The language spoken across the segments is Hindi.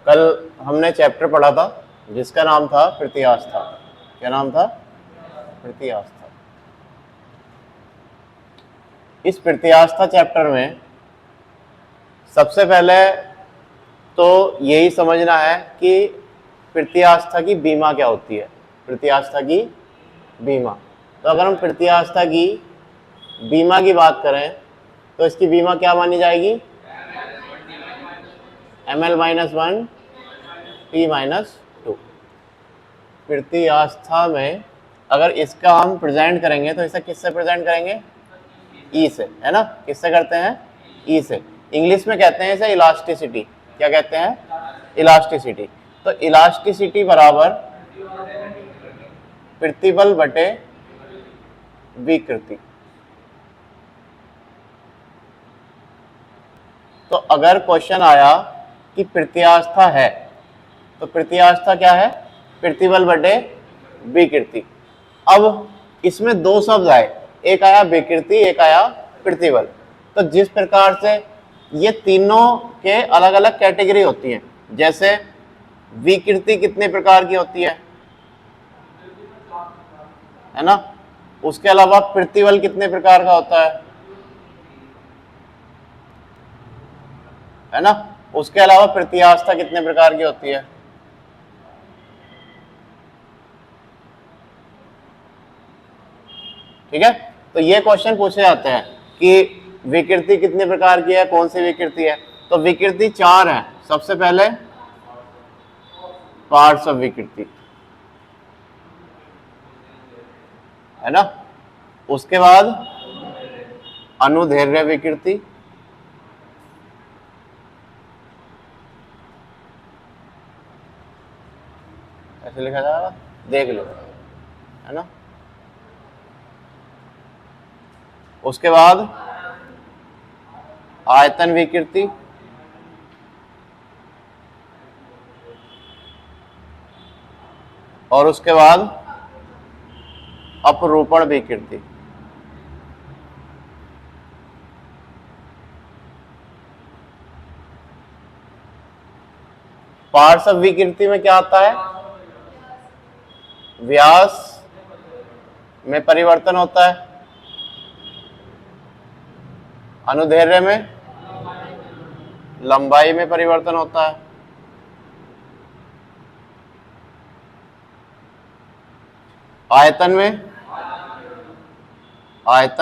कल हमने चैप्टर पढ़ा था जिसका नाम था प्रत्यास्था। क्या नाम था? प्रत्यास्था। इस प्रत्यास्था चैप्टर में सबसे पहले तो यही समझना है कि प्रत्यास्था की बीमा क्या होती है। प्रत्यास्था की बीमा, तो अगर हम प्रत्यास्था की बीमा की बात करें तो इसकी बीमा क्या मानी जाएगी? ml-1 t-2। प्रत्यास्था में अगर इसका हम प्रेजेंट करेंगे तो इसे किससे प्रेजेंट करेंगे? ई से, है ना? किससे करते हैं? ई से। इंग्लिश में कहते हैं इसे इलास्टिसिटी। क्या कहते हैं? इलास्टिसिटी। तो इलास्टिसिटी बराबर प्रतिबल बटे विकृति। तो अगर क्वेश्चन आया कि प्रत्यास्था है तो प्रत्यास्था क्या है? प्रतिबल बटे विकृति। अब इसमें दो शब्द आए, एक आया विकृति, एक आया प्रतिबल। तो जिस प्रकार से ये तीनों के अलग अलग कैटेगरी होती हैं, जैसे विकृति कितने प्रकार की होती है ना? उसके अलावा प्रतिबल कितने प्रकार का होता है ना? उसके अलावा प्रत्यास्था कितने प्रकार की होती है? ठीक है, तो ये क्वेश्चन पूछे जाते हैं कि विकृति कितने प्रकार की है, कौन सी विकृति है। तो विकृति चार है। सबसे पहले पार्श्व विकृति, है ना? उसके बाद अनुदैर्घ्य विकृति, ऐसे लिखा जाएगा, देख लो, है ना? उसके बाद आयतन विकृति, और उसके बाद अपरूपण विकृति। पार्श्व विकृति में क्या आता है? व्यास में परिवर्तन होता है, अनुदैर्घ्य में लंबाई में परिवर्तन होता है, आयतन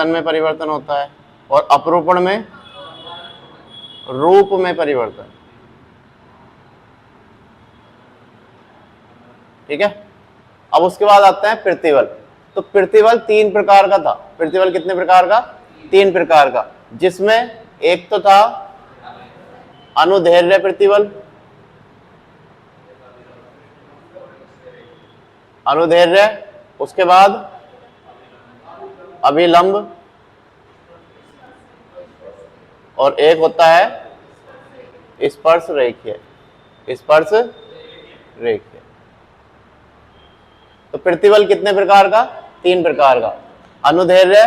में परिवर्तन होता है, और अपरूपण में रूप में परिवर्तन। ठीक है, अब उसके बाद आता है प्रतिबल। तो प्रतिबल तीन प्रकार का था। प्रतिबल कितने प्रकार का? तीन प्रकार का, जिसमें एक तो था अनुदैर्घ्य प्रतिबल, अनुदैर्घ्य, उसके बाद अभिलंब, और एक होता है स्पर्श रेखीय। स्पर्श रेखीय। तो प्रतिबल कितने प्रकार का? तीन प्रकार का, अनुदैर्घ्य,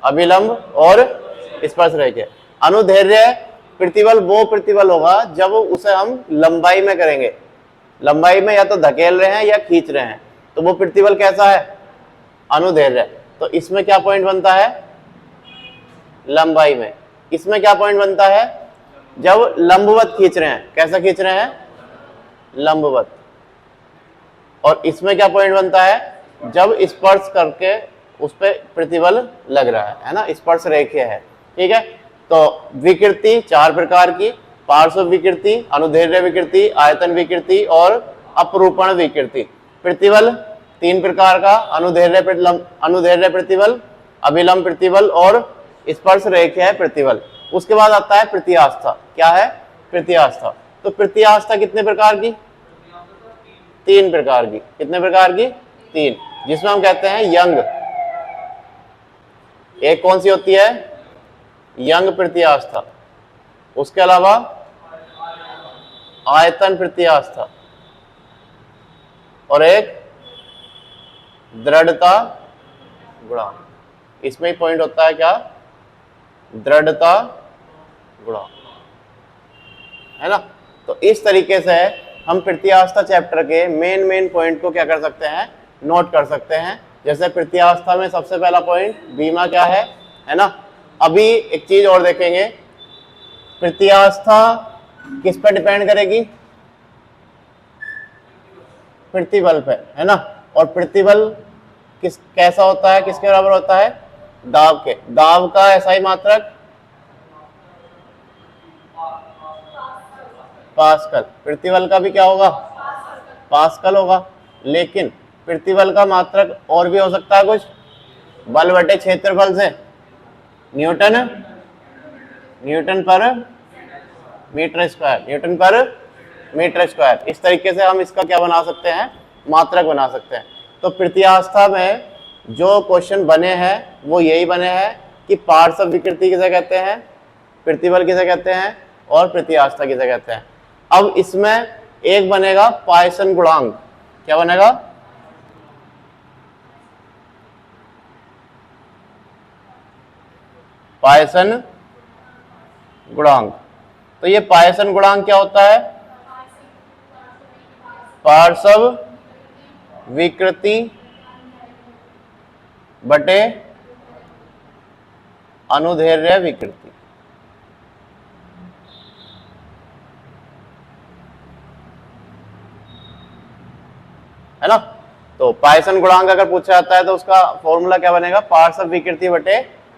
अभिलंब और स्पर्श रेखीय। अनुदैर्घ्य प्रतिबल वो प्रतिबल होगा जब उसे हम लंबाई में करेंगे, लंबाई में या तो धकेल रहे हैं या खींच रहे हैं, तो वो प्रतिबल कैसा है? अनुदैर्घ्य। तो इसमें क्या पॉइंट बनता है? लंबाई में। इसमें क्या पॉइंट बनता है? जब लंबवत खींच रहे हैं। कैसा खींच रहे हैं? लंबवत। और इसमें क्या पॉइंट बनता है? जब स्पर्श करके उस पर प्रतिबल लग रहा है ना? स्पर्श रेखीय है। ठीक है, तो विकृति चार प्रकार की, पार्श्व विकृति, अनुदैर्घ्य विकृति, आयतन विकृति और अपरूपण विकृति। प्रतिबल तीन प्रकार का, अनुदैर्घ्य प्रतिबल, अभिलंब प्रतिबल और स्पर्श रेखीय प्रतिबल। उसके बाद आता है प्रत्यास्था। क्या है? प्रत्यास्था। तो प्रत्यास्था कितने प्रकार की? तीन प्रकार की। कितने प्रकार की? तीन, जिसमें हम कहते हैं यंग। एक कौन सी होती है? यंग प्रत्यास्था। उसके अलावा आयतन प्रत्यास्था, और एक दृढ़ता गुणांक। इसमें ही पॉइंट होता है क्या? दृढ़ता गुणांक, है ना? तो इस तरीके से हम प्रत्यावस्था चैप्टर के मेन पॉइंट को क्या कर सकते हैं, नोट कर सकते हैं। जैसे प्रत्यावस्था में सबसे पहला पॉइंट बीमा क्या है ना। अभी एक चीज और देखेंगे, प्रत्यावस्था किस पर डिपेंड करेगी, प्रतिबल पे, है ना। और प्रतिबल कैसा होता है, किसके बराबर होता है, दाब के। दाब का SI मात्रक पास्कल, प्रतिबल का भी क्या होगा, पास्कल होगा। लेकिन प्रतिबल का मात्रक और भी हो सकता है कुछ, बल बटे क्षेत्रफल से, न्यूटन पर मीटर स्क्वायर, न्यूटन पर मीटर स्क्वायर। इस तरीके से हम इसका क्या बना सकते हैं, मात्रक बना सकते हैं। तो प्रत्यावस्था में जो क्वेश्चन बने हैं वो यही बने हैं कि पार्श्व विकृति किसे कहते हैं, प्रतिबल किसे कहते हैं, और प्रत्यावस्था किसे कहते हैं। अब इसमें एक बनेगा पॉइसन गुणांक। क्या बनेगा, पॉइसन गुणांक। तो ये पॉइसन गुणांक क्या होता है, पार्श्व विकृति बटे अनुदैर्ध्य विकृति, है ना। तो पॉइसन गुणांक अगर पूछा जाता है तो उसका फॉर्मूला क्या बनेगा, पार्श्व विकृति बटे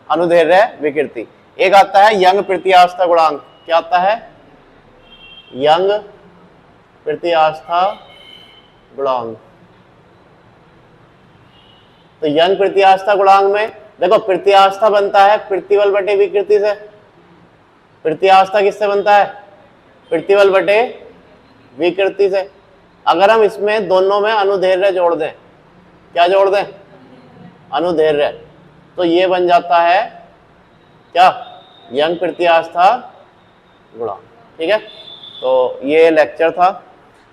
अनुदैर्ध्य विकृति। एक आता है यंग प्रत्यावस्था गुणांक। क्या आता है, यंग प्रत्यावस्था गुणांक। तो यंग प्रत्यावस्था गुणांक में देखो, प्रत्यावस्था बनता है प्रतिबल बटे विकृति से। प्रत्यावस्था किससे बनता है, प्रतिबल बटे विकृति से। अगर हम इसमें दोनों में अनुदैर्ध्य जोड़ दें, क्या जोड़ दें, अनुदैर्ध्य, तो ये बन जाता है क्या, यंग प्रत्यावस्था गुणांक। ठीक है, तो ये लेक्चर था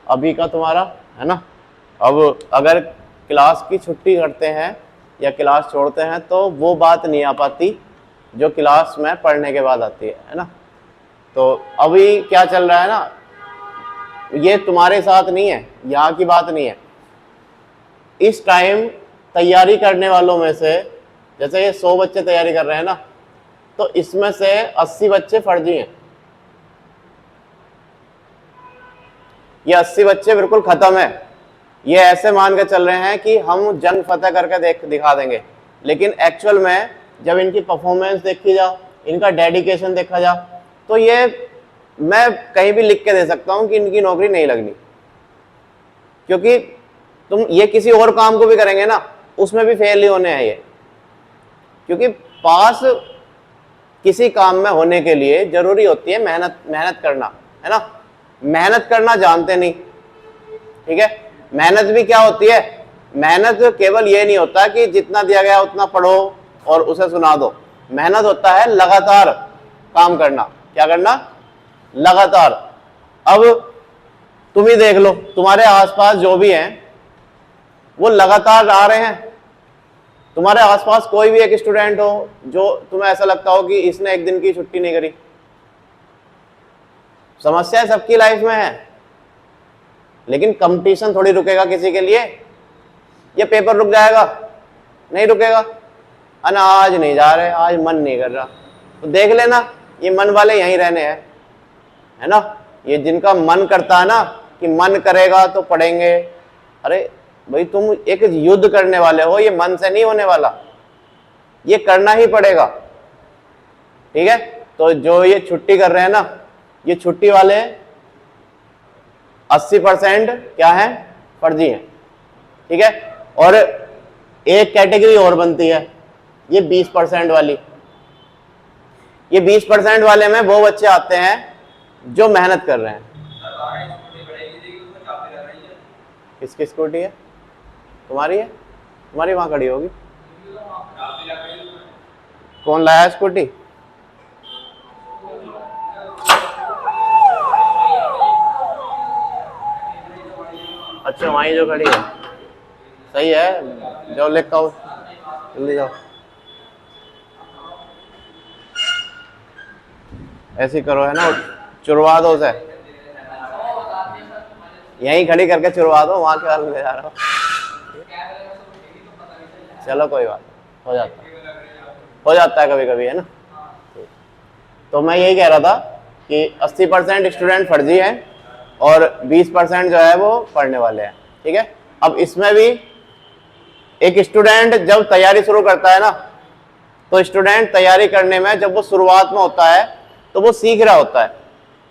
अभी का तुम्हारा, है ना। अब अगर क्लास की छुट्टी करते हैं या क्लास छोड़ते हैं तो वो बात नहीं आ पाती जो क्लास में पढ़ने के बाद आती है ना। तो अभी क्या चल रहा है ना, ये तुम्हारे साथ नहीं है, यहाँ की बात नहीं है। इस टाइम तैयारी करने वालों में से, जैसे ये 100 बच्चे तैयारी कर रहे हैं ना, तो इसमें से 80 बच्चे फर्जी हैं। ये 80 बच्चे बिल्कुल खत्म है। ये ऐसे मान के चल रहे हैं कि हम जंग फतेह करके दिखा देंगे, लेकिन एक्चुअल में जब इनकी परफॉर्मेंस देखी जा, इनका डेडिकेशन देखा जा, तो ये मैं कहीं भी लिख के दे सकता हूं कि इनकी नौकरी नहीं लगनी। क्योंकि तुम ये किसी और काम को भी करेंगे ना, उसमें भी फेल ही होने हैं ये। क्योंकि पास किसी काम में होने के लिए जरूरी होती है मेहनत करना, है ना। मेहनत करना जानते नहीं, ठीक है। मेहनत भी क्या होती है, मेहनत केवल ये नहीं होता कि जितना दिया गया उतना पढ़ो और उसे सुना दो। मेहनत होता है लगातार काम करना। क्या करना, लगातार। अब तुम ही देख लो, तुम्हारे आसपास जो भी हैं वो लगातार आ रहे हैं। तुम्हारे आसपास कोई भी एक स्टूडेंट हो जो तुम्हें ऐसा लगता हो कि इसने एक दिन की छुट्टी नहीं करी। समस्या सबकी लाइफ में है, लेकिन कंपटीशन थोड़ी रुकेगा किसी के लिए। ये पेपर रुक जाएगा, नहीं रुकेगा। अना आज नहीं जा रहे, आज मन नहीं कर रहा, तो देख लेना ये मन वाले यहीं रहने हैं, है ना। ये जिनका मन करता है ना कि मन करेगा तो पढ़ेंगे, अरे भाई तुम एक युद्ध करने वाले हो, ये मन से नहीं होने वाला, ये करना ही पड़ेगा। ठीक है, तो जो ये छुट्टी कर रहे हैं ना, ये छुट्टी वाले 80% क्या है, फर्जी हैं। ठीक है, और एक कैटेगरी और बनती है, ये 20% वाली। ये 20% वाले में वो बच्चे आते हैं जो मेहनत कर रहे हैं। किसकी स्कूटी है, तुम्हारी है? तुम्हारी वहां खड़ी होगी। कौन लाया स्कूटी? अच्छा, वहीं जो खड़ी है, सही है। जाओ लेकर आओ, जल्दी जाओ। ऐसे करो, है ना, चुरवा दो उसे। यहीं खड़ी करके छुड़वा दो, वहां क्या ले जा रहा हो। चलो कोई बात नहीं, हो जाता है कभी कभी, है ना। तो मैं यही कह रहा था कि 80% स्टूडेंट फर्जी हैं और 20% जो है वो पढ़ने वाले हैं, ठीक है। अब इसमें भी एक स्टूडेंट जब तैयारी शुरू करता है ना, तो स्टूडेंट तैयारी करने में जब वो शुरुआत में होता है तो वो सीख रहा होता है,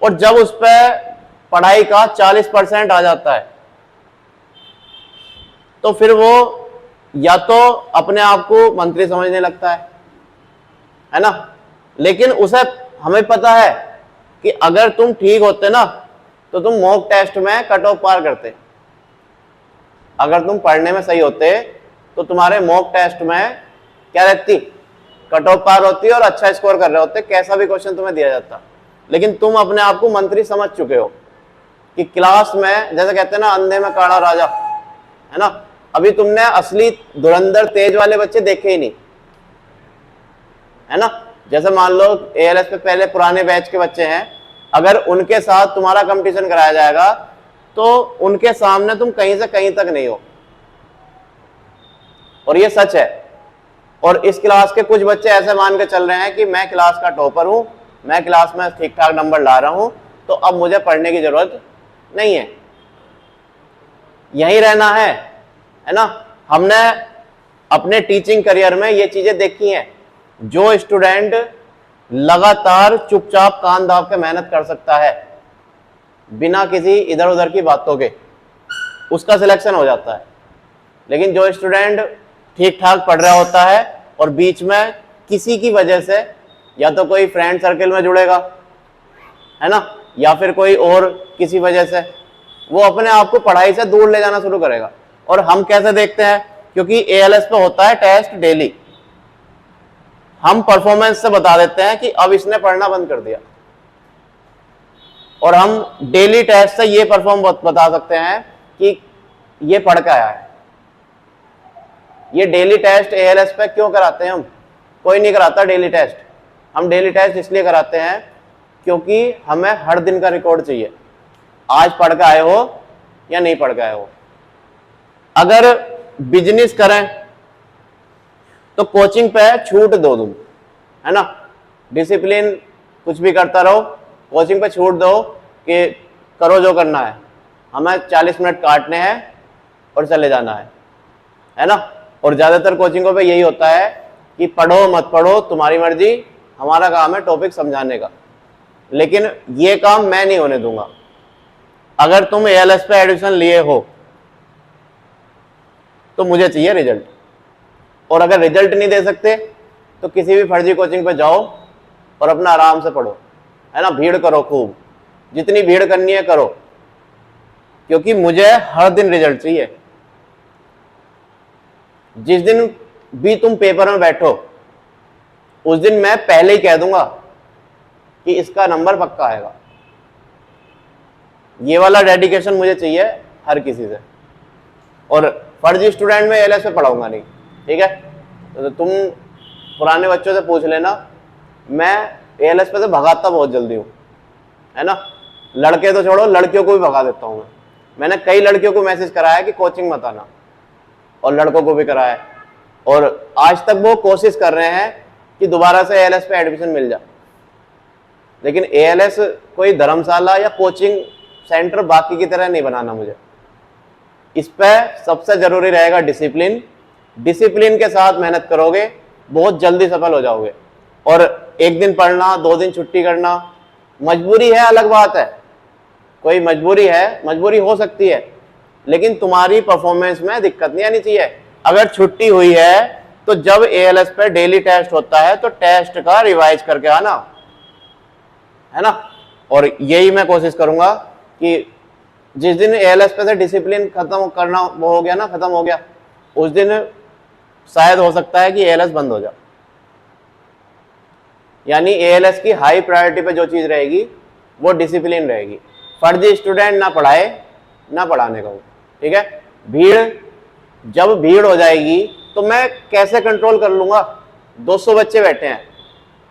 और जब उस पर पढ़ाई का 40% आ जाता है तो फिर वो या तो अपने आप को मंत्री समझने लगता है ना। लेकिन उसे हमें पता है कि अगर तुम ठीक होते ना तो तुम मॉक टेस्ट में कट ऑफ पार करते। अगर तुम पढ़ने में सही होते तो तुम्हारे मॉक टेस्ट में क्या रहती, कट ऑफ पार होती और अच्छा स्कोर कर रहे होते, कैसा भी क्वेश्चन तुम्हें दिया जाता। लेकिन तुम अपने आप को मंत्री समझ चुके हो कि क्लास में, जैसे कहते हैं ना, अंधे में काड़ा राजा, है ना। अभी तुमने असली धुरंधर तेज वाले बच्चे देखे ही नहीं, है ना। जैसे मान लो एएलएस पे पहले पुराने बैच के बच्चे हैं, अगर उनके साथ तुम्हारा कंपटीशन कराया जाएगा तो उनके सामने तुम कहीं से कहीं तक नहीं हो, और ये सच है। और इस क्लास के कुछ बच्चे ऐसे मान के चल रहे हैं कि मैं क्लास का टॉपर हूं, मैं क्लास में ठीक ठाक नंबर ला रहा हूं, तो अब मुझे पढ़ने की जरूरत नहीं है, यहीं रहना है ना। हमने अपने टीचिंग करियर में ये चीजें देखी हैं। जो स्टूडेंट लगातार चुपचाप कान दाब के मेहनत कर सकता है बिना किसी इधर उधर की बातों के, उसका सिलेक्शन हो जाता है। लेकिन जो स्टूडेंट ठीक ठाक पढ़ रहा होता है और बीच में किसी की वजह से, या तो कोई फ्रेंड सर्कल में जुड़ेगा, है ना, या फिर कोई और किसी वजह से, वो अपने आप को पढ़ाई से दूर ले जाना शुरू करेगा। और हम कैसे देखते हैं, क्योंकि एएलएस पे होता है टेस्ट डेली, हम परफॉर्मेंस से बता देते हैं कि अब इसने पढ़ना बंद कर दिया, और हम डेली टेस्ट से ये परफॉर्म बता सकते हैं कि ये पढ़ के आया है। ये डेली टेस्ट एएलएस पे क्यों कराते हैं हम? कोई नहीं कराता डेली टेस्ट। हम डेली टेस्ट इसलिए कराते हैं क्योंकि हमें हर दिन का रिकॉर्ड चाहिए, आज पढ़ के आए हो या नहीं पढ़ के आए हो। अगर बिजनेस करें तो कोचिंग पे छूट दो तुम, है ना, डिसिप्लिन कुछ भी करता रहो, कोचिंग पे छूट दो कि करो जो करना है, हमें 40 मिनट काटने हैं और चले जाना है ना। और ज्यादातर कोचिंगों पे यही होता है कि पढ़ो मत पढ़ो तुम्हारी मर्जी, हमारा काम है टॉपिक समझाने का। लेकिन ये काम मैं नहीं होने दूंगा। अगर तुम एएलएस पे एडमिशन लिए हो तो मुझे चाहिए रिजल्ट, और अगर रिजल्ट नहीं दे सकते तो किसी भी फर्जी कोचिंग पे जाओ और अपना आराम से पढ़ो, है ना। भीड़ करो खूब, जितनी भीड़ करनी है करो, क्योंकि मुझे हर दिन रिजल्ट चाहिए। जिस दिन भी तुम पेपर में बैठो उस दिन मैं पहले ही कह दूंगा कि इसका नंबर पक्का आएगा। ये वाला डेडिकेशन मुझे चाहिए हर किसी से, और फर्जी स्टूडेंट में एएलएस पे पढ़ाऊंगा नहीं, ठीक है। तो तुम पुराने बच्चों से पूछ लेना, मैं एएलएस पे तो भगाता बहुत जल्दी हूं, है ना। लड़के तो छोड़ो, लड़कियों को भी भगा देता हूं मैंने कई लड़कियों को मैसेज कराया कि कोचिंग मत आना, और लड़कों को भी कराया, और आज तक वो कोशिश कर रहे हैं कि दोबारा से एएलएस पे एडमिशन मिल जाए। लेकिन एएलएस कोई धर्मशाला या कोचिंग सेंटर बाकी की तरह नहीं बनाना मुझे। इस पे सबसे जरूरी रहेगा डिसिप्लिन। डिसिप्लिन के साथ मेहनत करोगे बहुत जल्दी सफल हो जाओगे। और एक दिन पढ़ना, 2 दिन छुट्टी करना, मजबूरी है अलग बात है, कोई मजबूरी है, मजबूरी हो सकती है, लेकिन तुम्हारी परफॉर्मेंस में दिक्कत नहीं आनी चाहिए। अगर छुट्टी हुई है तो जब एएलएस पे डेली टेस्ट होता है तो टेस्ट का रिवाइज करके आना, है ना। और यही मैं कोशिश करूंगा कि जिस दिन एएलएस पे से डिसिप्लिन खत्म करना वो हो गया ना, खत्म हो गया, उस दिन शायद हो सकता है कि एएलएस बंद हो जाए। यानी एएलएस की हाई प्रायोरिटी पे जो चीज रहेगी वो डिसिप्लिन रहेगी। फर्जी स्टूडेंट ना पढ़ाए ना पढ़ाने का, ठीक है। जब भीड़ हो जाएगी तो मैं कैसे कंट्रोल कर लूंगा? 200 बच्चे बैठे हैं,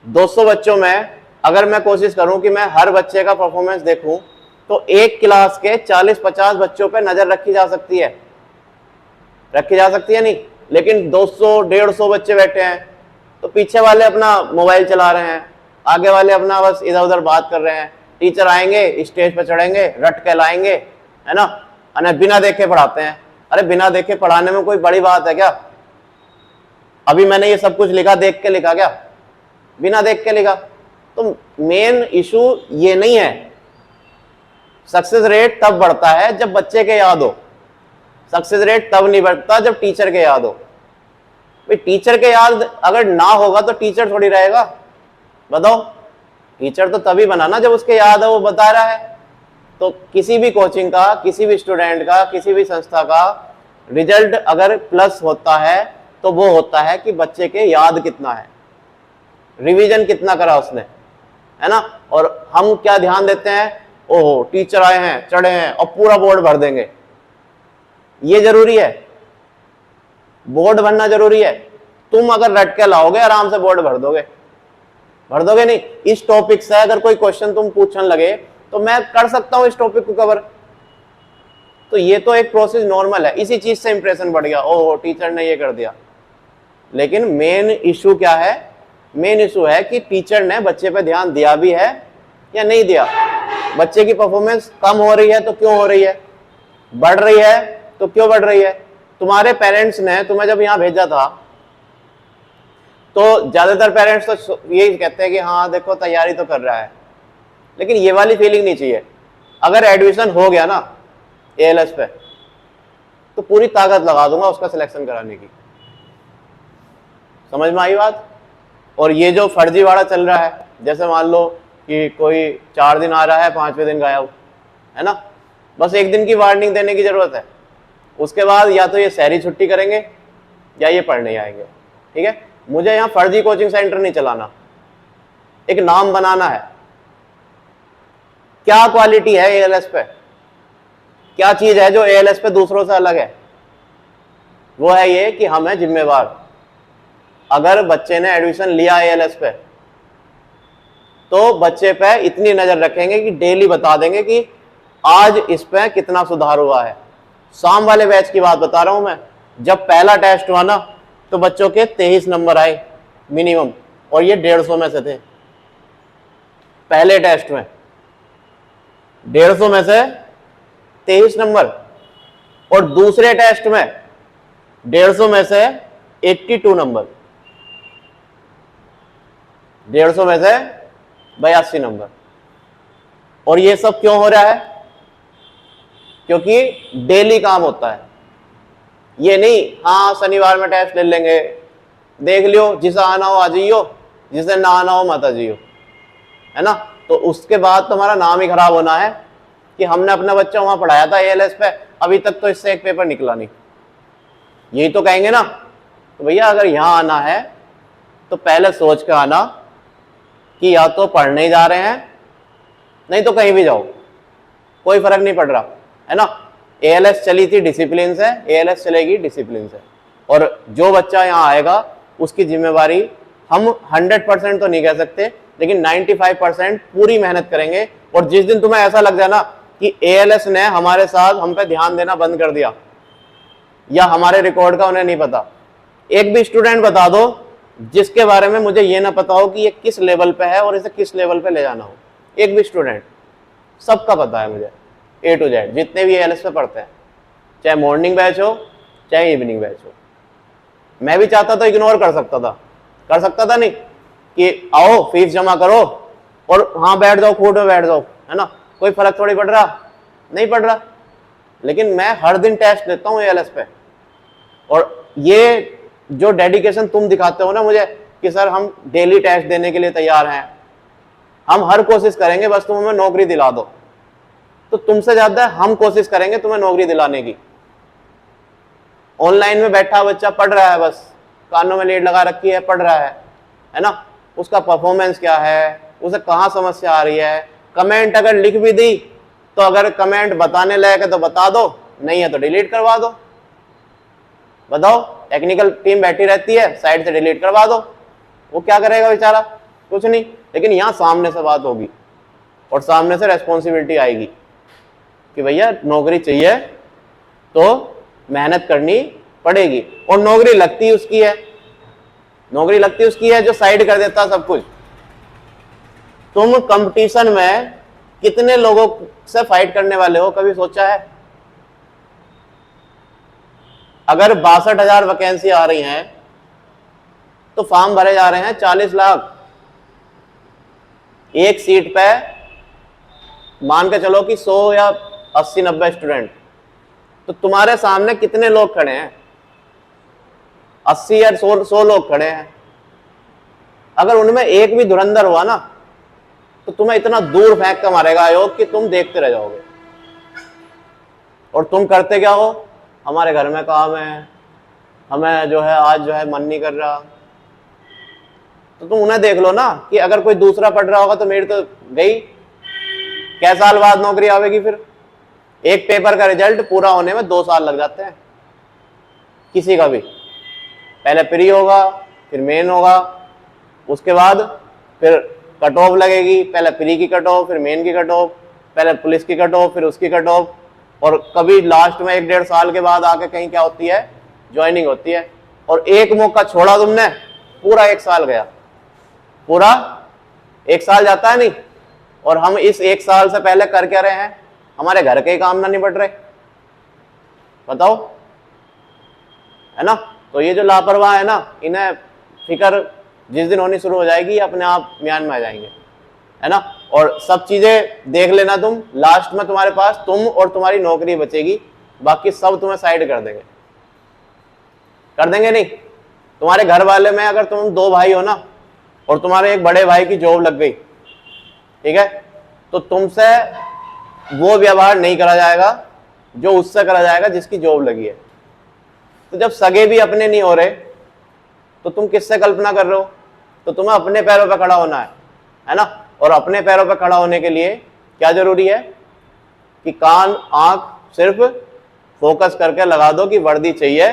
200 बच्चों में अगर मैं कोशिश करूं कि मैं हर बच्चे का परफॉर्मेंस देखूं तो एक क्लास के 40-50 बच्चों पे नजर रखी जा सकती है, नहीं। लेकिन 200-150 बच्चे बैठे हैं, तो पीछे वाले अपना मोबाइल चला रहे हैं, आगे वाले अपना बस इधर उधर बात कर रहे हैं। टीचर आएंगे, स्टेज पर चढ़ेंगे, रट के लाएंगे, है ना, अरे बिना देखे पढ़ाते हैं। अरे बिना देखे पढ़ाने में कोई बड़ी बात है क्या? अभी मैंने ये सब कुछ लिखा, देख के लिखा क्या? बिना देख के लिखा। तो मेन इशू ये नहीं है। सक्सेस रेट तब बढ़ता है जब बच्चे के याद हो, सक्सेस रेट तब नहीं बढ़ता जब टीचर के याद हो। भाई टीचर के याद अगर ना होगा तो टीचर थोड़ी रहेगा, बताओ। टीचर तो तभी बना ना जब उसके याद है, वो बता रहा है। तो किसी भी कोचिंग का, किसी भी स्टूडेंट का, किसी भी संस्था का रिजल्ट अगर प्लस होता है तो वो होता है कि बच्चे के याद कितना है, रिवीजन कितना करा उसने, है ना। और हम क्या ध्यान देते हैं, ओहो टीचर आए हैं, चढ़े हैं और पूरा बोर्ड भर देंगे। ये जरूरी है, बोर्ड भरना जरूरी है। तुम अगर रट के लाओगे आराम से बोर्ड भर दोगे नहीं। इस टॉपिक से अगर कोई क्वेश्चन तुम पूछने लगे तो मैं कर सकता हूं इस टॉपिक को कवर। तो ये तो एक प्रोसेस नॉर्मल है, इसी चीज से इंप्रेशन बढ़ गया, ओहो टीचर ने ये कर दिया। लेकिन मेन इशू क्या है? मेन इशू है कि टीचर ने बच्चे पे ध्यान दिया भी है या नहीं दिया। बच्चे की परफॉर्मेंस कम हो रही है तो क्यों हो रही है, बढ़ रही है तो क्यों बढ़ रही है। तुम्हारे पेरेंट्स ने तुम्हें जब यहां भेजा था तो ज्यादातर पेरेंट्स तो यही कहते हैं कि हाँ देखो तैयारी तो कर रहा है, लेकिन ये वाली फीलिंग नहीं चाहिए। अगर एडमिशन हो गया ना एएलएस पे तो पूरी ताकत लगा दूंगा उसका सिलेक्शन कराने की। समझ में आई बात? और ये जो फर्जीवाड़ा चल रहा है, जैसे मान लो कि कोई 4 दिन आ रहा है, 5वें दिन गायब, है ना, बस एक दिन की वार्निंग देने की जरूरत है। उसके बाद या तो ये शहरी छुट्टी करेंगे या ये पढ़ने आएंगे। ठीक है, मुझे यहाँ फर्जी कोचिंग सेंटर नहीं चलाना, एक नाम बनाना है। क्या क्वालिटी है एएलएस पे, क्या चीज है जो एएलएस पे दूसरों से अलग है? वो है ये कि हम हैं जिम्मेवार। अगर बच्चे ने एडमिशन लिया एएलएस पे तो बच्चे पे इतनी नजर रखेंगे कि डेली बता देंगे कि आज इस पे कितना सुधार हुआ है। शाम वाले बैच की बात बता रहा हूं मैं, जब पहला टेस्ट हुआ ना तो बच्चों के 23 नंबर आए मिनिमम, और ये 150 में से थे। पहले टेस्ट में 150 में से 23 नंबर, और दूसरे टेस्ट में 150 में से 82 नंबर, 150 में से 82 नंबर। और ये सब क्यों हो रहा है? क्योंकि डेली काम होता है। ये नहीं हाँ शनिवार में टेस्ट ले लेंगे, देख लियो, जिसे आना हो आ जाइयो, जिसे ना आना हो मत आ जाइयो, है ना। तो उसके बाद तुम्हारा नाम ही खराब होना है कि हमने अपना बच्चा वहां पढ़ाया था एएलएस पे, अभी तक तो इससे एक पेपर निकला नहीं। यही तो कहेंगे ना। तो भैया अगर यहां आना है तो पहले सोच के आना कि या तो पढ़ने ही जा रहे हैं, नहीं तो कहीं भी जाओ, कोई फर्क नहीं पड़ रहा, है ना। एएलएस चली थी डिसिप्लिन से, एएलएस चलेगी डिसिप्लिन से। और जो बच्चा यहाँ आएगा उसकी जिम्मेवारी हम 100% तो नहीं कह सकते, लेकिन 95% पूरी मेहनत करेंगे। और जिस दिन तुम्हें ऐसा लग जाए ना कि एएलएस ने हमारे साथ हम पे ध्यान देना बंद कर दिया या हमारे रिकॉर्ड का उन्हें नहीं पता, एक भी स्टूडेंट बता दो जिसके बारे में मुझे ये ना पता हो कि ये किस लेवल पे है और इसे किस लेवल पे ले जाना हो। एक भी स्टूडेंट, सबका पता है मुझे A to Z, जितने भी एएलएस पे पढ़ते हैं, चाहे मॉर्निंग बैच हो चाहे इवनिंग बैच हो। मैं भी चाहता था इग्नोर कर सकता था नहीं कि आओ फीस जमा करो और हाँ बैठ जाओ, कोर्ट में बैठ जाओ, है ना, कोई फर्क थोड़ी पड़ रहा, नहीं पड़ रहा। लेकिन मैं हर दिन टेस्ट देता हूँ एएलएस पे। और ये जो डेडिकेशन तुम दिखाते हो ना मुझे कि सर हम डेली टेस्ट देने के लिए तैयार हैं, हम हर कोशिश करेंगे, बस तुम हमें नौकरी दिला दो। तो तुमसे ज्यादा हम कोशिश करेंगे तुम्हें नौकरी दिलाने की। ऑनलाइन में बैठा बच्चा पढ़ रहा है, बस कानों में लीड लगा रखी है, पढ़ रहा है ना, उसका परफॉर्मेंस क्या है, उसे कहाँ समस्या आ रही है। कमेंट अगर लिख भी दी तो अगर कमेंट बताने लायक है तो बता दो, नहीं है तो डिलीट करवा दो। बताओ, टेक्निकल टीम बैठी रहती है, साइड से डिलीट करवा दो, वो क्या करेगा बेचारा, कुछ नहीं। लेकिन यहाँ सामने से बात होगी और सामने से रेस्पॉन्सिबिलिटी आएगी कि भैया नौकरी चाहिए तो मेहनत करनी पड़ेगी, और नौकरी लगती उसकी है, नौकरी लगती उसकी है जो साइड कर देता सब कुछ। तुम कंपटीशन में कितने लोगों से फाइट करने वाले हो, कभी सोचा है? अगर 62,000 वैकेंसी आ रही हैं तो फॉर्म भरे जा रहे हैं 40 लाख। एक सीट पे मान के चलो कि 100 या 80-90 स्टूडेंट, तो तुम्हारे सामने कितने लोग खड़े हैं? 80 या 100 लोग खड़े हैं। अगर उनमें एक भी धुरंधर हुआ ना तो तुम्हें इतना दूर फेंक कर मारेगा आयोग कि तुम देखते रह जाओगे। और तुम करते क्या हो? हमारे घर में काम है, हमें जो है आज जो है मन नहीं कर रहा। तो तुम उन्हें देख लो ना कि अगर कोई दूसरा पढ़ रहा होगा तो मेरी तो गई, कै साल बाद नौकरी आवेगी। फिर एक पेपर का रिजल्ट पूरा होने में 2 साल लग जाते हैं किसी का भी। पहले प्री होगा, फिर मेन होगा, उसके बाद फिर कट ऑफ लगेगी, पहले प्री की कट ऑफ, फिर मेन की कट ऑफ, पहले पुलिस की कट ऑफ, फिर उसकी कट ऑफ, और कभी लास्ट में 1-1.5 साल के बाद आके कहीं क्या होती है, ज्वाइनिंग होती है। और एक मौका छोड़ा तुमने, पूरा 1 साल गया, पूरा 1 साल जाता है नहीं। और हम इस 1 साल से पहले कर क्या रहे हैं? हमारे घर के ही काम ना निपट रहे, बताओ, है ना? तो ये जो लापरवाह है ना, इन्हें फिक्र जिस दिन होनी शुरू हो जाएगी अपने आप म्यान में आ जाएंगे, है ना? और सब चीजें देख लेना तुम, लास्ट में तुम्हारे पास तुम और तुम्हारी नौकरी बचेगी, बाकी सब तुम्हें साइड कर देंगे। कर देंगे नहीं? तुम्हारे घर वाले में अगर तुम 2 भाई हो ना और तुम्हारे एक बड़े भाई की जॉब लग गई, ठीक है, तो तुमसे वो व्यवहार नहीं करा जाएगा जो उससे करा जाएगा जिसकी जॉब लगी है। तो जब सगे भी अपने नहीं हो रहे तो तुम किससे कल्पना कर रहे हो? तो तुम्हें अपने पैरों पर खड़ा होना है ना? और अपने पैरों पर खड़ा होने के लिए क्या जरूरी है कि कान आंख सिर्फ फोकस करके लगा दो कि वर्दी चाहिए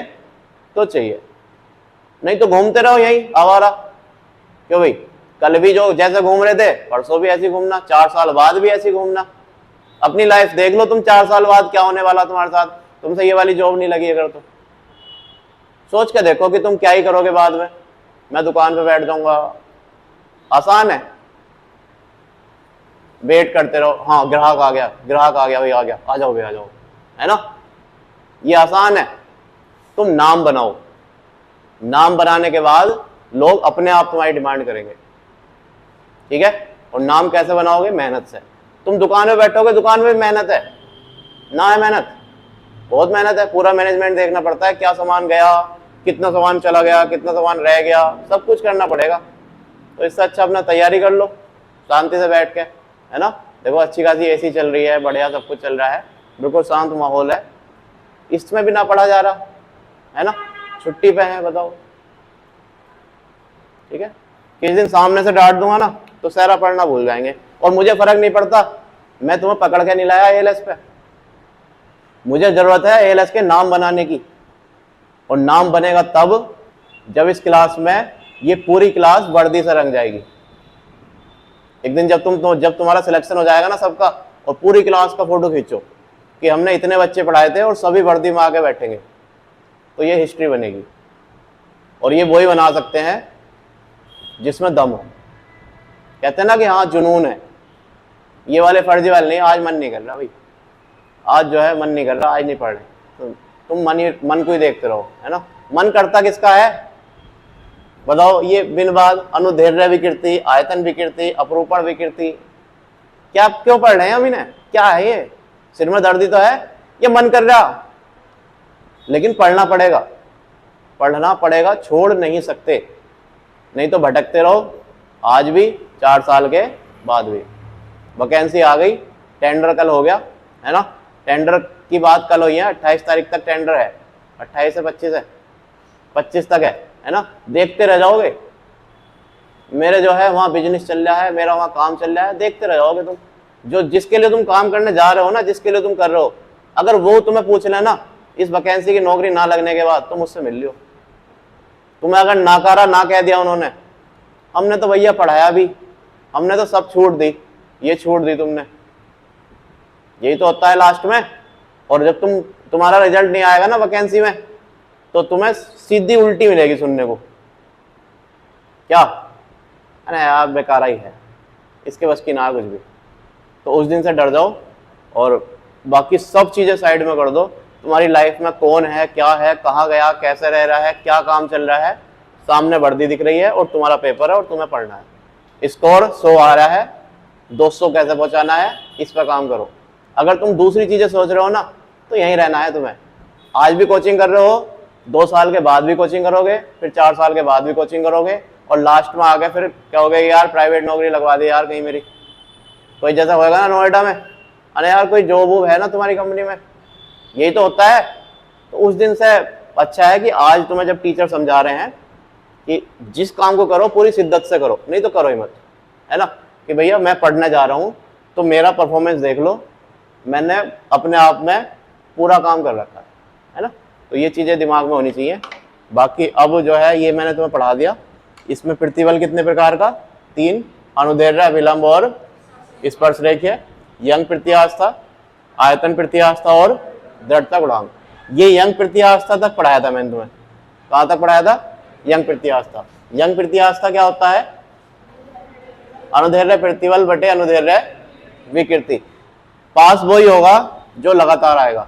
तो चाहिए, नहीं तो घूमते रहो यही आवारा। क्यों भाई? कल भी जो जैसे घूम रहे थे परसों भी ऐसे घूमना, 4 साल बाद भी ऐसे घूमना। अपनी लाइफ देख लो तुम, 4 साल बाद क्या होने वाला तुम्हारे साथ। तुमसे ये वाली जॉब नहीं लगी अगर तो सोच के देखो कि तुम क्या ही करोगे बाद में। मैं दुकान पे बैठ जाऊंगा, आसान है, वेट करते रहो, हाँ ग्राहक आ गया, ग्राहक आ गया, भाई आ गया, आ जाओ भाई आ जाओ, है ना? ये आसान है। तुम नाम बनाओ, नाम बनाने के बाद लोग अपने आप तुम्हारी डिमांड करेंगे, ठीक है? और नाम कैसे बनाओगे? मेहनत से। तुम दुकान में बैठोगे, दुकान में मेहनत है ना? है मेहनत, बहुत मेहनत है। पूरा मैनेजमेंट देखना पड़ता है, क्या सामान गया, कितना सामान चला गया, कितना सामान रह गया, सब कुछ करना पड़ेगा। तो इससे अच्छा अपना तैयारी कर लो शांति से बैठ के, है ना? देखो अच्छी खासी एसी चल रही है, बढ़िया सब कुछ चल रहा है, बिल्कुल शांत माहौल है, इसमें भी ना पढ़ा जा रहा है ना? छुट्टी पे है, बताओ, ठीक है? किस दिन सामने से डांट दूंगा ना तो सारा पढ़ना भूल जाएंगे। और मुझे फर्क नहीं पड़ता, मैं तुम्हें पकड़ के नहीं लाया एएलएस पे, मुझे जरूरत है एएलएस के नाम बनाने की। और नाम बनेगा तब जब इस क्लास में ये पूरी क्लास वर्दी से रंग जाएगी। एक दिन जब तुम्हारा सिलेक्शन हो जाएगा ना सबका, और पूरी क्लास का फोटो खींचो कि हमने इतने बच्चे पढ़ाए थे और सभी वर्दी में आके बैठेंगे, तो ये हिस्ट्री बनेगी। और ये वही बना सकते हैं जिसमें दम हो। कहते हैं ना कि हाँ जुनून है, ये वाले फर्जी वाले नहीं, आज मन नहीं कर रहा भाई, आज जो है मन नहीं कर रहा, आज नहीं पढ़ रहे, तो तुम मन को ही देखते रहो, है ना? मन करता किसका है बताओ? ये बिन बाद अनुधैर्य विकृति, आयतन विकृति, अपरूपण विकृति, क्या क्यों पढ़ रहे हैं हम इन्हें? क्या है ये? सिर में दर्दी तो है, ये मन कर रहा, लेकिन पढ़ना पड़ेगा, पढ़ना पड़ेगा, छोड़ नहीं सकते, नहीं तो भटकते रहो आज भी, 4 साल के बाद भी। वैकेंसी आ गई, टेंडर कल हो गया, है ना? टेंडर की बात कल हुई है, 28 तारीख तक टेंडर है, 28 से 25 है, 25 तक है ना? देखते रह जाओगे, मेरे जो है वहाँ बिजनेस चल रहा है, मेरा वहाँ काम चल रहा है, देखते रह जाओगे तुम। जो जिसके लिए तुम काम करने जा रहे हो ना, जिसके लिए तुम कर रहे हो, अगर वो तुम्हें पूछ लेना इस वैकेंसी की नौकरी ना लगने के बाद, तुम उससे मिल लियो। तुम्हें अगर नाकारा ना कह दिया उन्होंने, हमने तो भैया पढ़ाया भी, हमने तो सब छूट दी, ये छूट दी तुमने, यही तो होता है लास्ट में। और जब तुम्हारा रिजल्ट नहीं आएगा ना वैकेंसी में, तो तुम्हें सीधी उल्टी मिलेगी सुनने को। क्या? अरे यार बेकार ही है, इसके बस की ना कुछ भी। तो उस दिन से डर जाओ और बाकी सब चीजें साइड में कर दो। तुम्हारी लाइफ में कौन है, क्या है, कहाँ गया, कैसे रह रहा है, क्या काम चल रहा है, सामने वर्दी दिख रही है और तुम्हारा पेपर है और तुम्हें पढ़ना है। स्कोर 100 आ रहा है, 200 कैसे पहुंचाना है, इस पर काम करो। अगर तुम दूसरी चीजें सोच रहे हो ना, तो यहीं रहना है तुम्हें। आज भी कोचिंग कर रहे हो, 2 साल के बाद भी कोचिंग करोगे, फिर 4 साल के बाद भी कोचिंग करोगे, और लास्ट में आके फिर कहोगे यार प्राइवेट नौकरी लगवा दी यार कहीं मेरी। कोई जैसा होगा ना नोएडा में, अरे यार कोई जॉब वॉब है ना तुम्हारी कंपनी में, यही तो होता है। तो उस दिन से अच्छा है कि आज तुम्हें जब टीचर समझा रहे हैं कि जिस काम को करो पूरी शिद्दत से करो, नहीं तो करो ही मत, है ना। कि भैया मैं पढ़ने जा रहा हूँ तो मेरा परफॉर्मेंस देख लो, मैंने अपने आप में पूरा काम कर रखा है ना। तो ये चीज़ें दिमाग में होनी चाहिए। बाकी अब जो है ये मैंने तुम्हें पढ़ा दिया। इसमें प्रतिबल कितने प्रकार का? 3, अनुदैर्घ्य, अभिलंब और स्पर्शरेखीय, यंग प्रत्यास्था, आयतन प्रत्यास्था और दृढ़ता गुणांक। ये यंग प्रत्यास्था तक पढ़ाया था मैंने तुम्हें। कहाँ तक पढ़ाया था? यंग प्रत्यास्था। यंग प्रत्यास्था क्या होता है? अनुदैर्घ्य प्रतिबल बटे अनुदैर्घ्य विकृति। पास वही होगा जो लगातार आएगा,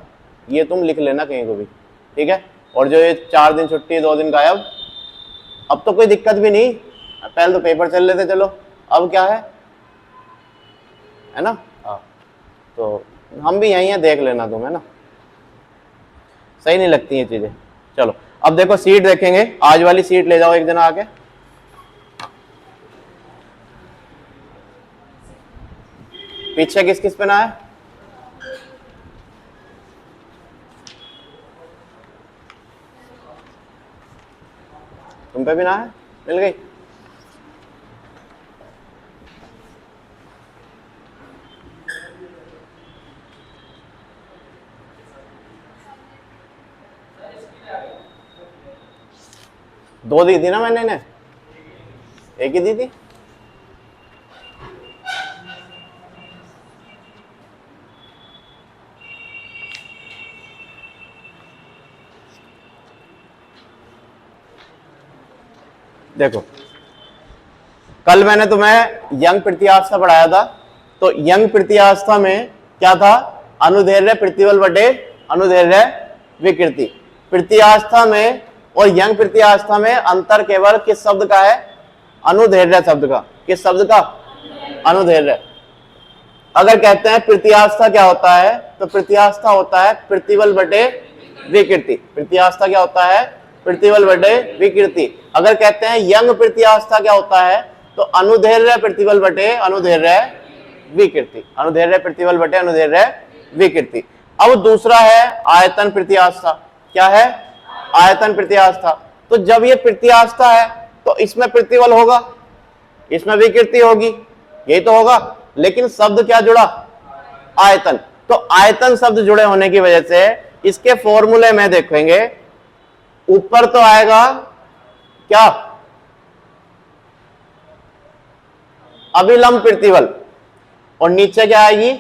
ये तुम लिख लेना कहीं को भी, ठीक है। और जो ये 4 दिन छुट्टी 2 दिन गायब, अब तो कोई दिक्कत भी नहीं, पहले तो पेपर चल रहे थे, चलो अब क्या है ना। हाँ, तो हम भी यही हैं, देख लेना तुम, है ना। सही नहीं लगती ये चीजें। चलो अब देखो सीट देखेंगे, आज वाली सीट ले जाओ एक दिन आके। पीछे किस किस पे ना है? तुम पे भी ना है? मिल गई? दो दी थी ना मैंने इन्हें, एक ही दी थी। देखो कल मैंने तुम्हें यंग प्रत्यास्था पढ़ाया था। तो यंग प्रत्यास्था में क्या था? अनुदैर्घ्य प्रतिबल बटे अनुदैर्घ्य विकृति। प्रत्यास्था में और यंग प्रत्यास्था में अंतर केवल किस शब्द का है? अनुदैर्घ्य शब्द का। किस शब्द का? अनुदैर्घ्य। अगर कहते हैं प्रत्यास्था क्या होता है, तो प्रत्यास्था होता है प्रतिबल बटे विकृति। प्रत्यास्था क्या होता है? प्रतिबल बटे विकृति। अगर कहते हैं यंग प्रत्यास्था क्या होता है, तो अनुदैर्घ्य प्रतिबल बटे अनुदैर्घ्य विकृति। अनुदैर्घ्य प्रतिबल बटे अनुदैर्घ्य विकृति। अब दूसरा है आयतन प्रत्यास्था। क्या है? आयतन प्रत्यास्था। तो जब ये प्रत्यास्था है तो इसमें प्रतिबल होगा, इसमें विकृति होगी, यही तो होगा। लेकिन शब्द क्या जुड़ा? आयतन। तो आयतन शब्द जुड़े होने की वजह से इसके फॉर्मूले में देखेंगे, ऊपर तो आएगा क्या? अभिलंब प्रतिबल, और नीचे क्या आएगी?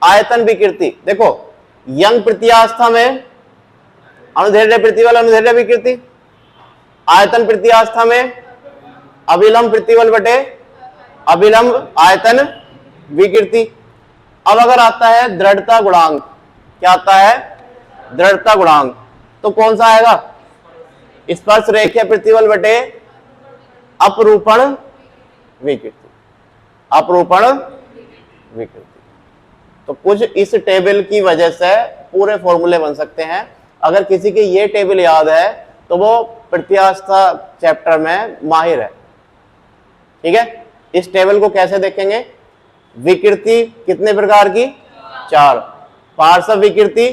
आयतन विकृति। देखो यंग प्रत्यास्था में अनुदैर्घ्य प्रतिबल अनुदैर्घ्य विकृति, आयतन प्रत्यास्था में अभिलंब प्रतिबल बटे अभिलंब आयतन विकृति। अब अगर आता है दृढ़ता गुणांक, क्या आता है? दृढ़ता गुणांक। तो कौन सा आएगा? स्पर्श रेखीय प्रतिबल बटे अपरूपण विकृति। अपरूपण विकृति। तो कुछ इस टेबल की वजह से पूरे फॉर्मूले बन सकते हैं। अगर किसी की ये टेबल याद है तो वो प्रत्यास्था चैप्टर में माहिर है, ठीक है। इस टेबल को कैसे देखेंगे? विकृति कितने प्रकार की? 4। पार्श्व विकृति,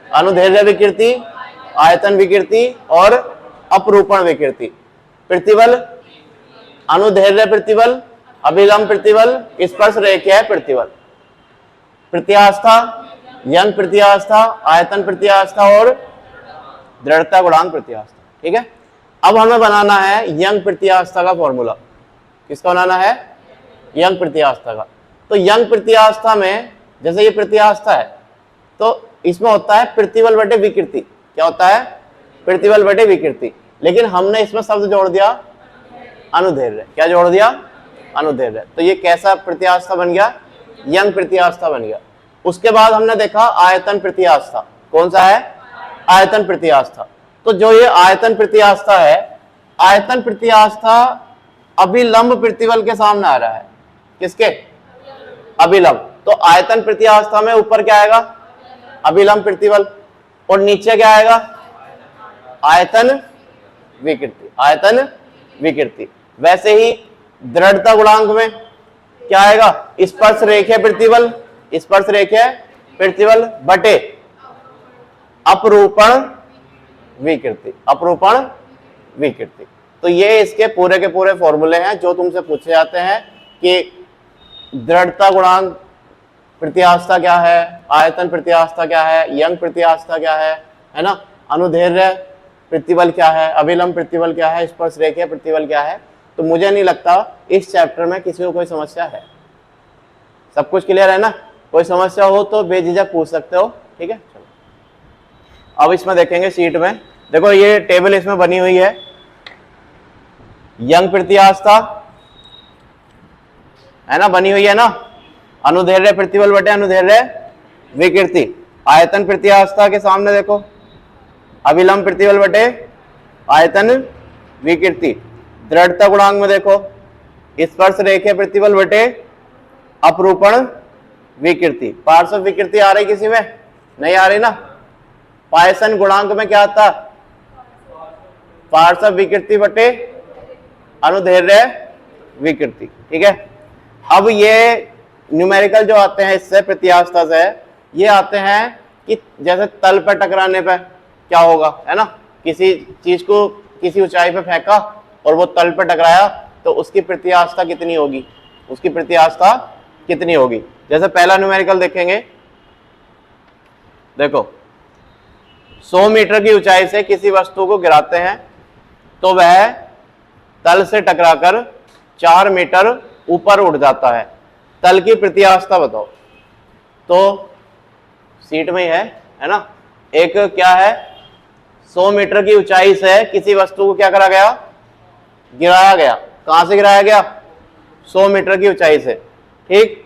अनुदैर्घ्य विकृति, आयतन विकृति और अपरूपण विकृति। प्रतिबल अनुदैर्घ्य प्रतिबल, अभिलंब प्रतिबल, स्पर्श रेखीय प्रतिबल। प्रत्यास्था यंग प्रत्यास्था, आयतन प्रत्यास्था और दृढ़ता गुणांक प्रत्यास्था, ठीक है। अब हमें बनाना है यंग प्रत्यास्था का फॉर्मूला। किसका बनाना है? यंग प्रत्यास्था का। तो तो यंग प्रत्यावस्था में जैसे ये प्रत्यावस्था है तो इसमें होता है प्रतिबल बटे विकृति। क्या होता है? प्रतिबल बटे विकृति। लेकिन हमने इसमें शब्द जोड़ दिया अनुदैर्ध्य। क्या जोड़ दिया? अनुदैर्ध्य। तो ये कैसा प्रत्यावस्था बन गया? यंग प्रत्यावस्था बन गया। उसके बाद हमने देखा आयतन प्रत्यावस्था। कौन सा है? आयतन प्रत्यावस्था। तो जो ये आयतन प्रत्यावस्था है, आयतन प्रत्यावस्था अभिलंब प्रतिबल के सामने आ रहा है। किसके? अभिलंब। तो आयतन प्रत्यावस्था में ऊपर क्या आएगा? अभिलंब प्रतिबल, और नीचे क्या आएगा? आयतन विकृति। आयतन विकृति। वैसे ही दृढ़ता गुणांक में क्या आएगा? स्पर्श रेखीय प्रतिबल, स्पर्श रेखीय प्रतिबल बटे अपरूपण विकृति। अपरूपण विकृति। तो ये इसके पूरे के पूरे फॉर्मूले हैं जो तुमसे पूछे जाते हैं कि दृढ़ता गुणांक प्रत्यावस्था क्या है, आयतन प्रत्यावस्था क्या है, यंग प्रत्यावस्था क्या है ना, अनुदैर्ध्य प्रतिबल क्या है, अभिलंब प्रतिबल क्या है, स्पर्श रेखीय प्रतिबल क्या है। तो मुझे नहीं लगता इस चैप्टर में किसी को कोई समस्या है। सब कुछ क्लियर है ना? कोई समस्या हो तो बेझिझक पूछ सकते हो। ठीक है, चलो अब इसमें देखेंगे शीट में। देखो ये टेबल इसमें बनी हुई है। यंग प्रत्यावस्था है ना, बनी हुई है ना, अनुदैर्ध्य प्रतिबल बटे अनुदैर्ध्य विकृति। आयतन प्रत्यावस्था के सामने देखो अभिलंब प्रतिबल बटे आयतन विकृति। दृढ़ता गुणांक में देखो स्पर्श रेखीय प्रतिबल बटे अपरूपण विकृति। पार्श्व विकृति आ रही किसी में? नहीं आ रही ना। पायसन गुणांक में क्या आता? पार्श्व विकृति बटे अनुदैर्ध्य विकृति। ठीक है, अब ये न्यूमेरिकल जो आते हैं इससे प्रत्यावस्था से, ये आते हैं कि जैसे तल पर टकराने पर क्या होगा, है ना, किसी चीज को किसी ऊंचाई पे फेंका और वो तल पर टकराया तो उसकी प्रत्यावस्था कितनी होगी, उसकी प्रत्यावस्था कितनी होगी। जैसे पहला न्यूमेरिकल देखेंगे, देखो 100 मीटर की ऊंचाई से किसी वस्तु को गिराते हैं तो वह तल से टकराकर 4 मीटर ऊपर उड़ जाता है। तल की प्रत्यावस्था बताओ। तो सीट में ही है ना। एक क्या है, 100 मीटर की ऊंचाई से किसी वस्तु को क्या करा गया? गिराया गया। कहां से गिराया गया? 100 मीटर की ऊंचाई से। ठीक,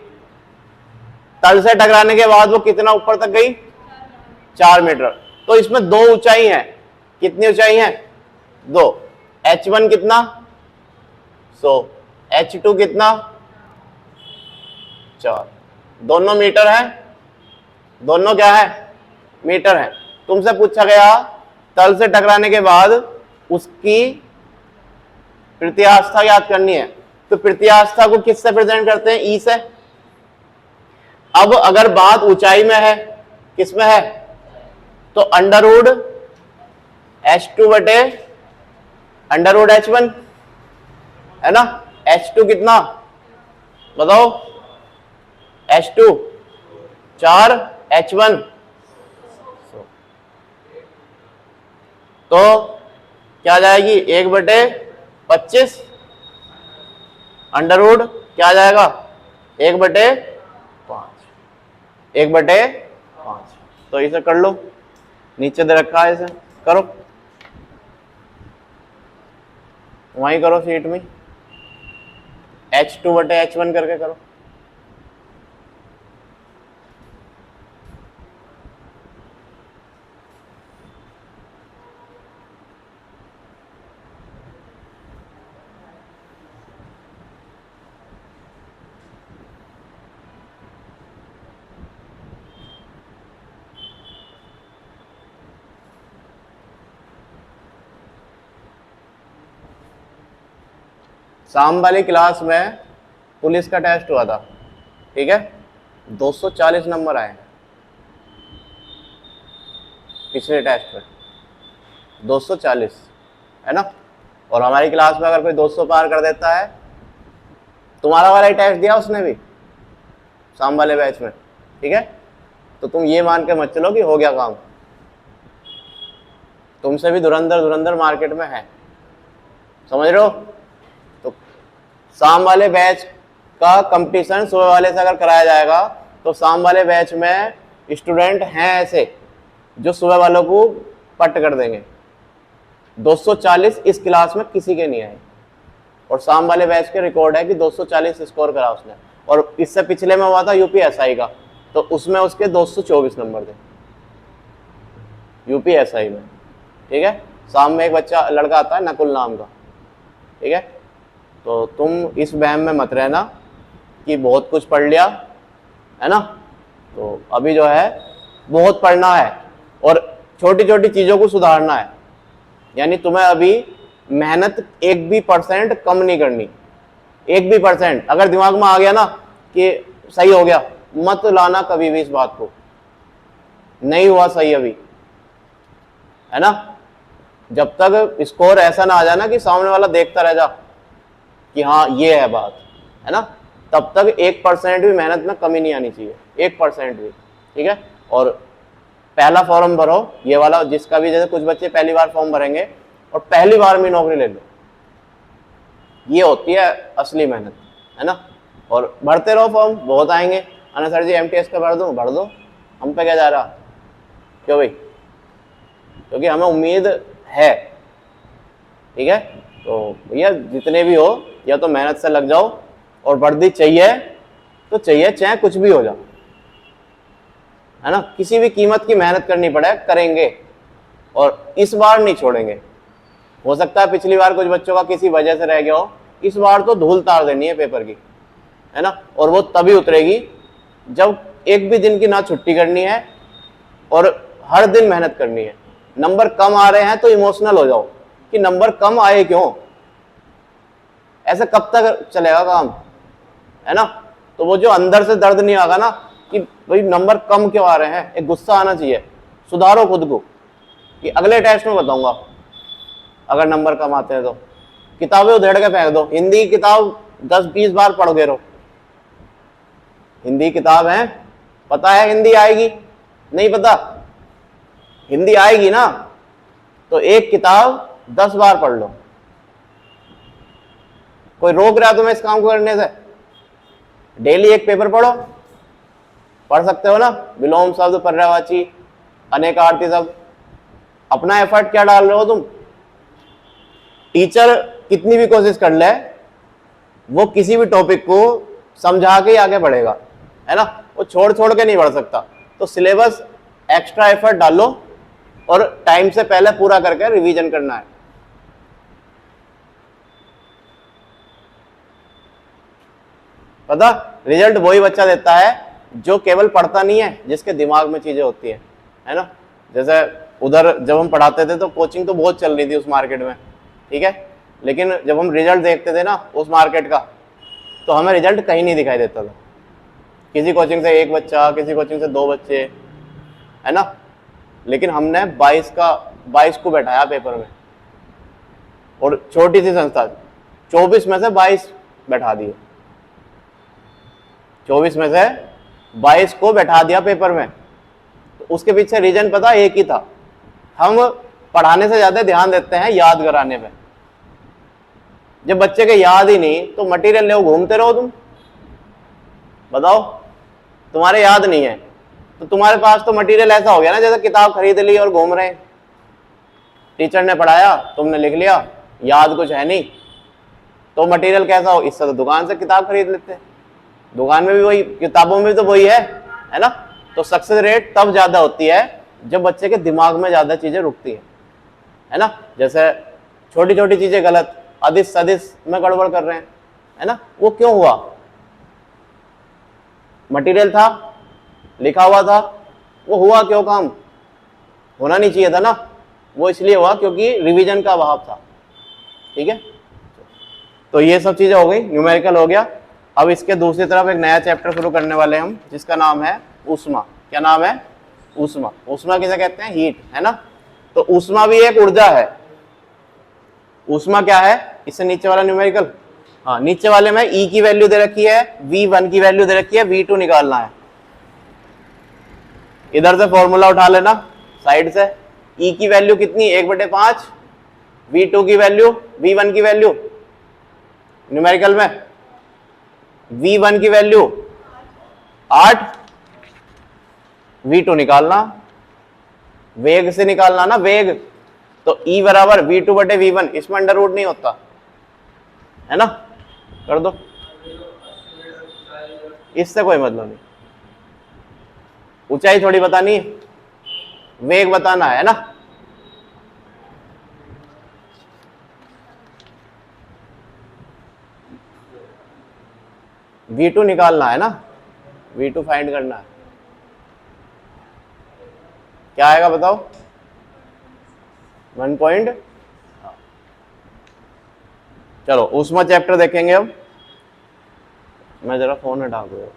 तल से टकराने के बाद वो कितना ऊपर तक गई? 4 मीटर। तो इसमें दो ऊंचाई है। कितनी ऊंचाई है? 2। h1 कितना? 100। h2 कितना? 4। दोनों मीटर है। दोनों क्या है? मीटर है। तुमसे पूछा गया तल से टकराने के बाद उसकी प्रत्यावस्था याद करनी है। तो प्रत्यावस्था को किससे प्रेजेंट करते हैं? ई से। अब अगर बात ऊंचाई में है, किसमें है? तो अंडर रूट h2 बटे अंडर रूट h1 है ना। h2 कितना बताओ? h2 4 h1। तो क्या आ जाएगी? 1/25 अंडर रूट क्या आ जाएगा? 1/5। 1/5। तो इसे कर लो, नीचे दे रखा है, इसे करो, वहीं करो सीट में h2 बटे h1 करके करो। शाम वाली क्लास में पुलिस का टेस्ट हुआ था। ठीक है, 240 नंबर आए पिछले टेस्ट में, 240 है ना। और हमारी क्लास में अगर कोई 200 पार कर देता है, तुम्हारा वाला ही टेस्ट दिया उसने भी शाम वाले बैच में, ठीक है, तो तुम ये मान के मत चलो कि हो गया काम। तुमसे भी धुरंधर मार्केट में है, समझ रहे हो। तो शाम वाले बैच का कंपटीशन सुबह वाले से अगर कराया जाएगा तो शाम वाले बैच में स्टूडेंट हैं ऐसे जो सुबह वालों को पट कर देंगे। 240 इस क्लास में किसी के नहीं आए, और शाम वाले बैच के रिकॉर्ड है कि 240 स्कोर करा उसने। और इससे पिछले में हुआ था यूपीएसआई का, तो उसमें उसके 224 नंबर थे यूपीएसआई में। ठीक है, शाम में एक बच्चा लड़का आता है नकुल नाम का। ठीक है, तो तुम इस वहम में मत रहना कि बहुत कुछ पढ़ लिया है ना। तो अभी जो है बहुत पढ़ना है और छोटी छोटी चीजों को सुधारना है। यानी तुम्हें अभी मेहनत 1% भी कम नहीं करनी। 1% भी अगर दिमाग में आ गया ना कि सही हो गया, मत लाना कभी भी इस बात को, नहीं हुआ सही अभी, है ना। जब तक स्कोर ऐसा ना आ जाए ना कि सामने वाला देखता रह जा कि हाँ ये है बात, है ना, तब तक 1% भी मेहनत में कमी नहीं आनी चाहिए, 1% भी। ठीक है, और पहला फॉर्म भरो ये वाला, जिसका भी, जैसे कुछ बच्चे पहली बार फॉर्म भरेंगे और पहली बार में नौकरी ले लो, ये होती है असली मेहनत, है ना। और भरते रहो फॉर्म, बहुत आएंगे। अना सर जी एमटीएस का भर दूं, भर दो, हम पे क्या जा रहा, क्यों भाई, क्योंकि हमें उम्मीद है। ठीक है, तो भैया जितने भी हो या तो मेहनत से लग जाओ, और वर्दी चाहिए तो चाहिए, चाहे कुछ भी हो जाए, है ना। किसी भी कीमत की मेहनत करनी पड़े, करेंगे, और इस बार नहीं छोड़ेंगे। हो सकता है पिछली बार कुछ बच्चों का किसी वजह से रह गया हो, इस बार तो धूल तार देनी है पेपर की, है ना। और वो तभी उतरेगी जब एक भी दिन की ना छुट्टी करनी है और हर दिन मेहनत करनी है। नंबर कम आ रहे हैं तो इमोशनल हो जाओ कि नंबर कम आए क्यों, ऐसे कब तक चलेगा काम, है ना। तो वो जो अंदर से दर्द नहीं आगा ना कि भाई नंबर कम क्यों आ रहे हैं, एक गुस्सा आना चाहिए। सुधारो खुद को कि अगले टेस्ट में बताऊंगा अगर नंबर कम आते हैं तो। किताबें उधेड़ के फेंक दो, हिंदी की किताब 10-20 बार पढ़ गए रहो। हिंदी किताब है, पता है हिंदी आएगी, नहीं पता, हिंदी आएगी ना, तो एक किताब 10 बार पढ़ लो। कोई रोक रहा तुम्हें इस काम को करने से? डेली एक पेपर पढ़ो, पढ़ सकते हो ना, विलोम शब्द, पर्यायवाची, अनेकार्थी शब्द। अपना एफर्ट क्या डाल रहे हो तुम? टीचर कितनी भी कोशिश कर ले, वो किसी भी टॉपिक को समझा के ही आगे बढ़ेगा, है ना, वो छोड़ छोड़ के नहीं बढ़ सकता। तो सिलेबस एक्स्ट्रा एफर्ट डालो और टाइम से पहले पूरा करके रिवीजन करना है। पता, रिजल्ट वही बच्चा देता है जो केवल पढ़ता नहीं है, जिसके दिमाग में चीजें होती है ना। जैसे उधर जब हम पढ़ाते थे तो कोचिंग तो बहुत चल रही थी उस मार्केट में, ठीक है, लेकिन जब हम रिजल्ट देखते थे ना उस मार्केट का, तो हमें रिजल्ट कहीं नहीं दिखाई देता था। किसी कोचिंग से 1 बच्चा, किसी कोचिंग से 2 बच्चे, है ना, लेकिन हमने 22 को बैठाया पेपर में, और छोटी सी संस्था 24 में से 22 बैठा दिए, 24 में से 22 को बैठा दिया पेपर में। तो उसके पीछे रीजन पता एक ही था, हम पढ़ाने से ज्यादा ध्यान देते हैं याद कराने पे। जब बच्चे के याद ही नहीं तो मटेरियल ले घूमते रहो तुम, बताओ, तुम्हारे याद नहीं है तो तुम्हारे पास तो मटेरियल ऐसा हो गया ना जैसे किताब खरीद ली और घूम रहे हैं। टीचर ने पढ़ाया, तुमने लिख लिया, याद कुछ है नहीं, तो मटेरियल कैसा हो? इससे तो दुकान से किताब खरीद लेते हैं, दुकान में भी वही, किताबों में तो वही है ना। तो सक्सेस रेट तब ज्यादा होती है जब बच्चे के दिमाग में ज्यादा चीजें रुकती है ना। जैसे छोटी छोटी चीजें गलत, अदिश सदिश में गड़बड़ कर रहे हैं, है ना, वो क्यों हुआ? मटेरियल था, लिखा हुआ था, वो हुआ क्यों? काम होना नहीं चाहिए था ना, वो इसलिए हुआ क्योंकि रिवीजन का अभाव था। ठीक है, तो ये सब चीजें हो गई, न्यूमेरिकल हो गया। अब इसके दूसरी तरफ एक नया चैप्टर शुरू करने वाले हैं हम, जिसका नाम है ऊष्मा। क्या नाम है? ऊष्मा। ऊष्मा किसे कहते हैं? हीट, है ना। तो ऊष्मा भी एक ऊर्जा है। ऊष्मा क्या है? इससे नीचे वाला न्यूमेरिकल, हाँ, नीचे वाले में E की वैल्यू दे रखी है, V1 की वैल्यू दे रखी है, V2 निकालना है। इधर से फॉर्मूला उठा लेना साइड से। E की वैल्यू कितनी? 1/5, V2 की वैल्यू, V1 की वैल्यू न्यूमेरिकल में v1 की वैल्यू 8, v2 निकालना, वेग से निकालना ना, वेग। तो E बराबर v2 बटे v1, इसमें अंडर रूट नहीं होता है ना, कर दो, इससे कोई मतलब नहीं। ऊंचाई थोड़ी बतानी है, वेग बताना है ना। v2 निकालना है ना, v2 फाइंड करना है। क्या आएगा बताओ? 1 पॉइंट। चलो ऊष्मा चैप्टर देखेंगे अब। मैं जरा फोन हटा दूँ।